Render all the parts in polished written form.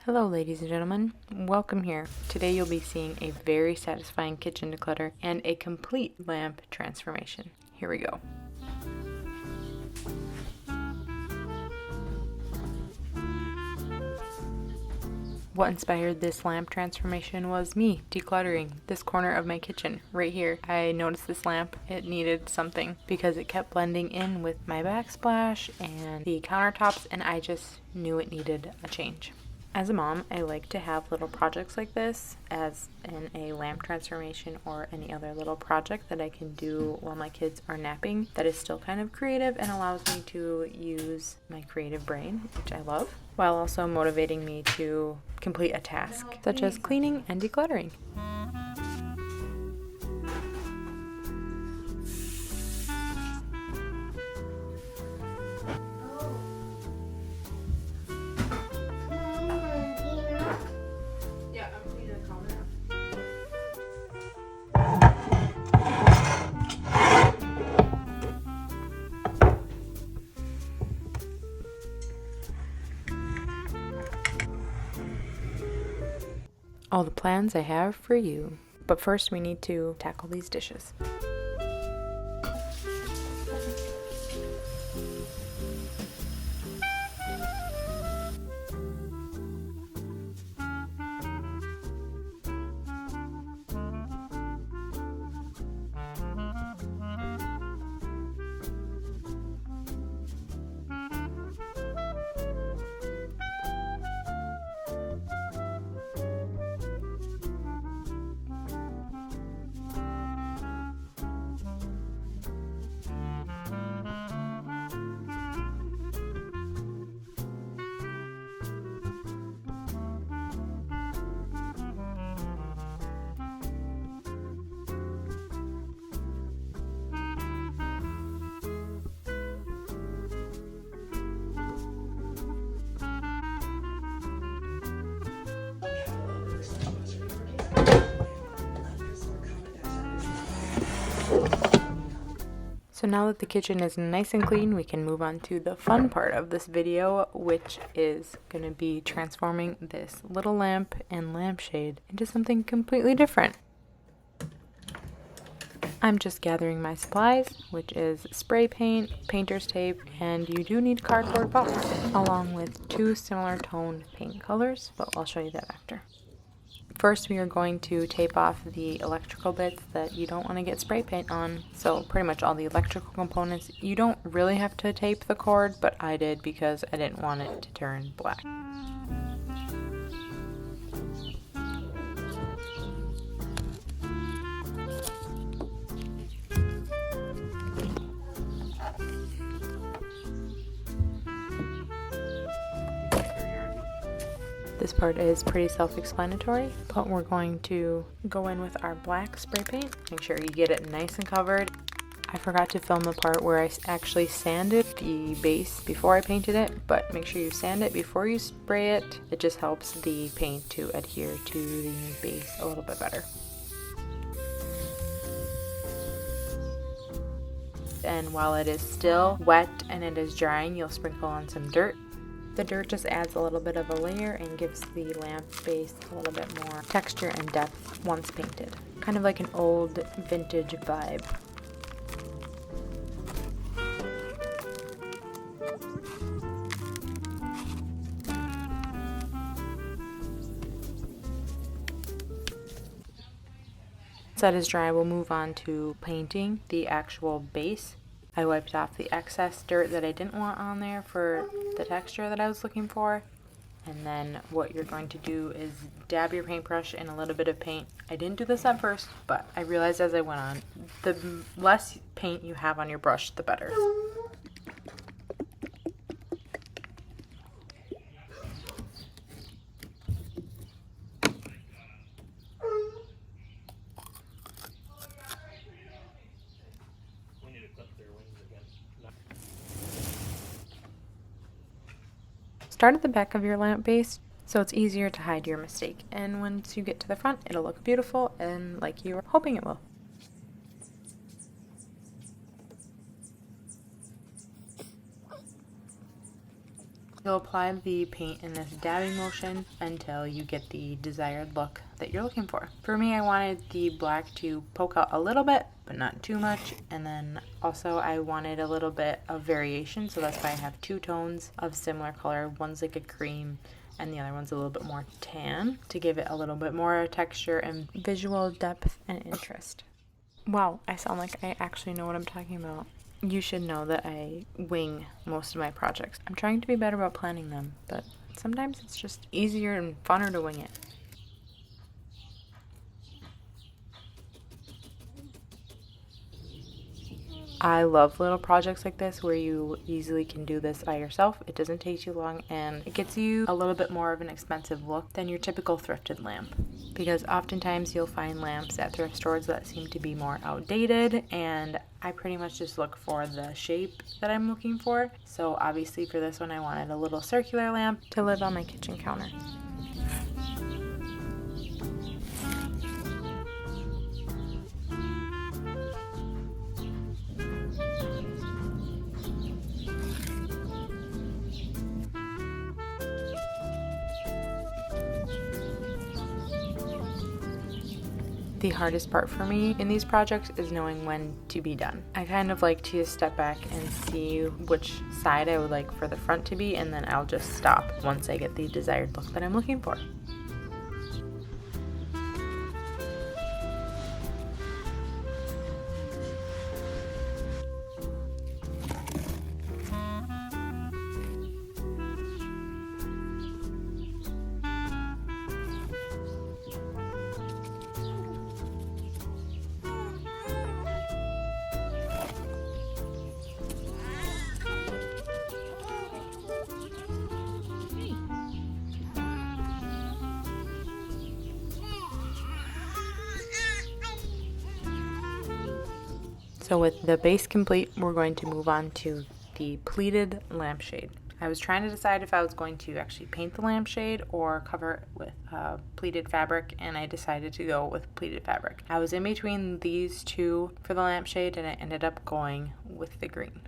Hello ladies and gentlemen, welcome here. Today you'll be seeing a very satisfying kitchen declutter and a complete lamp transformation. Here we go. What inspired this lamp transformation was me decluttering this corner of my kitchen right here. I noticed this lamp, it needed something because it kept blending in with my backsplash and the countertops, and I just knew it needed a change. As a mom, I like to have little projects like this, as in a lamp transformation or any other little project that I can do while my kids are napping that is still kind of creative and allows me to use my creative brain, which I love, while also motivating me to complete a task, such as cleaning and decluttering. All the plans I have for you. But first we need to tackle these dishes. So now that the kitchen is nice and clean, we can move on to the fun part of this video, which is going to be transforming this little lamp and lampshade into something completely different. I'm just gathering my supplies, which is spray paint, painter's tape, and you do need cardboard box, along with two similar toned paint colors, but I'll show you that after. First, we are going to tape off the electrical bits that you don't want to get spray paint on. So pretty much all the electrical components. You don't really have to tape the cord, but I did because I didn't want it to turn black. This part is pretty self-explanatory, but we're going to go in with our black spray paint. Make sure you get it nice and covered. I forgot to film the part where I actually sanded the base before I painted it, but make sure you sand it before you spray it. It just helps the paint to adhere to the base a little bit better. And while it is still wet and it is drying, you'll sprinkle on some dirt. The dirt just adds a little bit of a layer and gives the lamp base a little bit more texture and depth once painted. Kind of like an old vintage vibe. Once that is dry, we'll move on to painting the actual base. I wiped off the excess dirt that I didn't want on there for the texture that I was looking for. And then what you're going to do is dab your paintbrush in a little bit of paint. I didn't do this at first, but I realized as I went on, the less paint you have on your brush, the better. Start at the back of your lamp base so it's easier to hide your mistake, and once you get to the front it'll look beautiful and like you were hoping it will. You'll apply the paint in this dabbing motion until you get the desired look that you're looking for. For me, I wanted the black to poke out a little bit, but not too much. And then also I wanted a little bit of variation, so that's why I have two tones of similar color. One's like a cream and the other one's a little bit more tan to give it a little bit more texture and visual depth and interest. Wow, I sound like I actually know what I'm talking about. You should know that I wing most of my projects. I'm trying to be better about planning them, but sometimes it's just easier and funner to wing it. I love little projects like this where you easily can do this by yourself. It doesn't take too long and it gets you a little bit more of an expensive look than your typical thrifted lamp. Because oftentimes you'll find lamps at thrift stores that seem to be more outdated, and I pretty much just look for the shape that I'm looking for. So obviously for this one I wanted a little circular lamp to live on my kitchen counter. The hardest part for me in these projects is knowing when to be done. I kind of like to step back and see which side I would like for the front to be, and then I'll just stop once I get the desired look that I'm looking for. So with the base complete, we're going to move on to the pleated lampshade. I was trying to decide if I was going to actually paint the lampshade or cover it with pleated fabric, and I decided to go with pleated fabric. I was in between these two for the lampshade, and I ended up going with the green.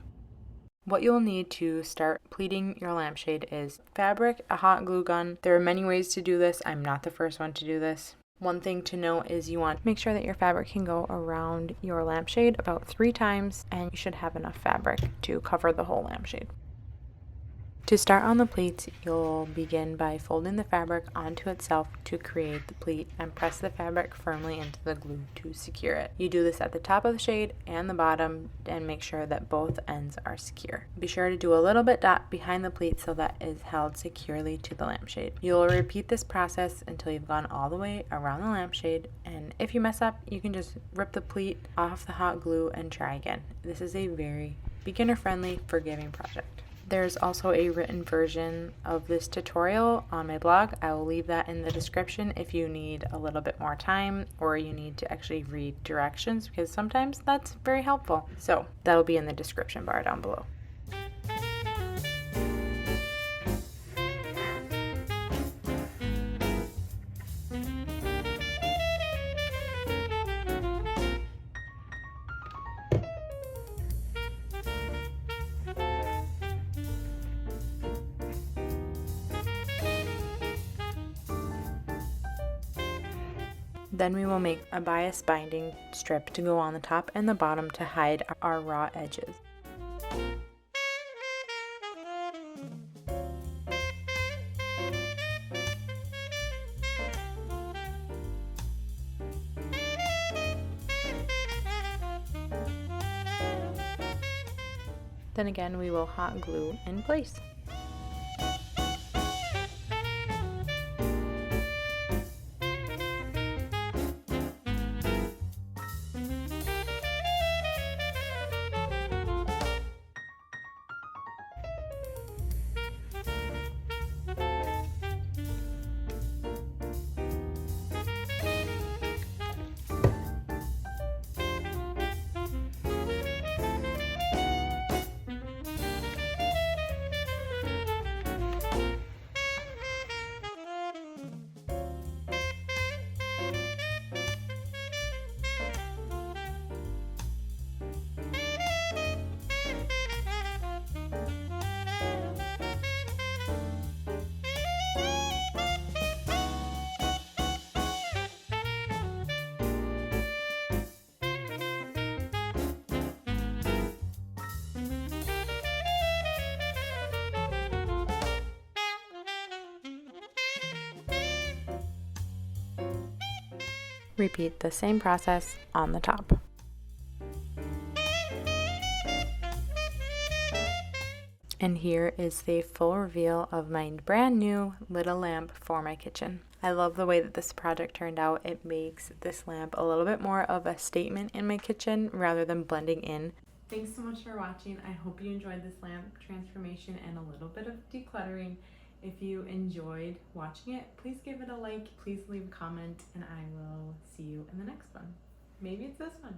What you'll need to start pleating your lampshade is fabric, a hot glue gun. There are many ways to do this. I'm not the first one to do this. One thing to note is you want to make sure that your fabric can go around your lampshade about 3 times, and you should have enough fabric to cover the whole lampshade. To start on the pleats, you'll begin by folding the fabric onto itself to create the pleat and press the fabric firmly into the glue to secure it. You do this at the top of the shade and the bottom and make sure that both ends are secure. Be sure to do a little bit dot behind the pleat so that it is held securely to the lampshade. You'll repeat this process until you've gone all the way around the lampshade, and if you mess up, you can just rip the pleat off the hot glue and try again. This is a very beginner-friendly, forgiving project. There's also a written version of this tutorial on my blog. I will leave that in the description if you need a little bit more time or you need to actually read directions, because sometimes that's very helpful. So that'll be in the description bar down below. Then we will make a bias binding strip to go on the top and the bottom to hide our raw edges. Then again, we will hot glue in place. Repeat the same process on the top. And here is the full reveal of my brand new little lamp for my kitchen. I love the way that this project turned out. It makes this lamp a little bit more of a statement in my kitchen rather than blending in. Thanks so much for watching. I hope you enjoyed this lamp transformation and a little bit of decluttering. If you enjoyed watching it, please give it a like, please leave a comment, and I will see you in the next one. Maybe it's this one.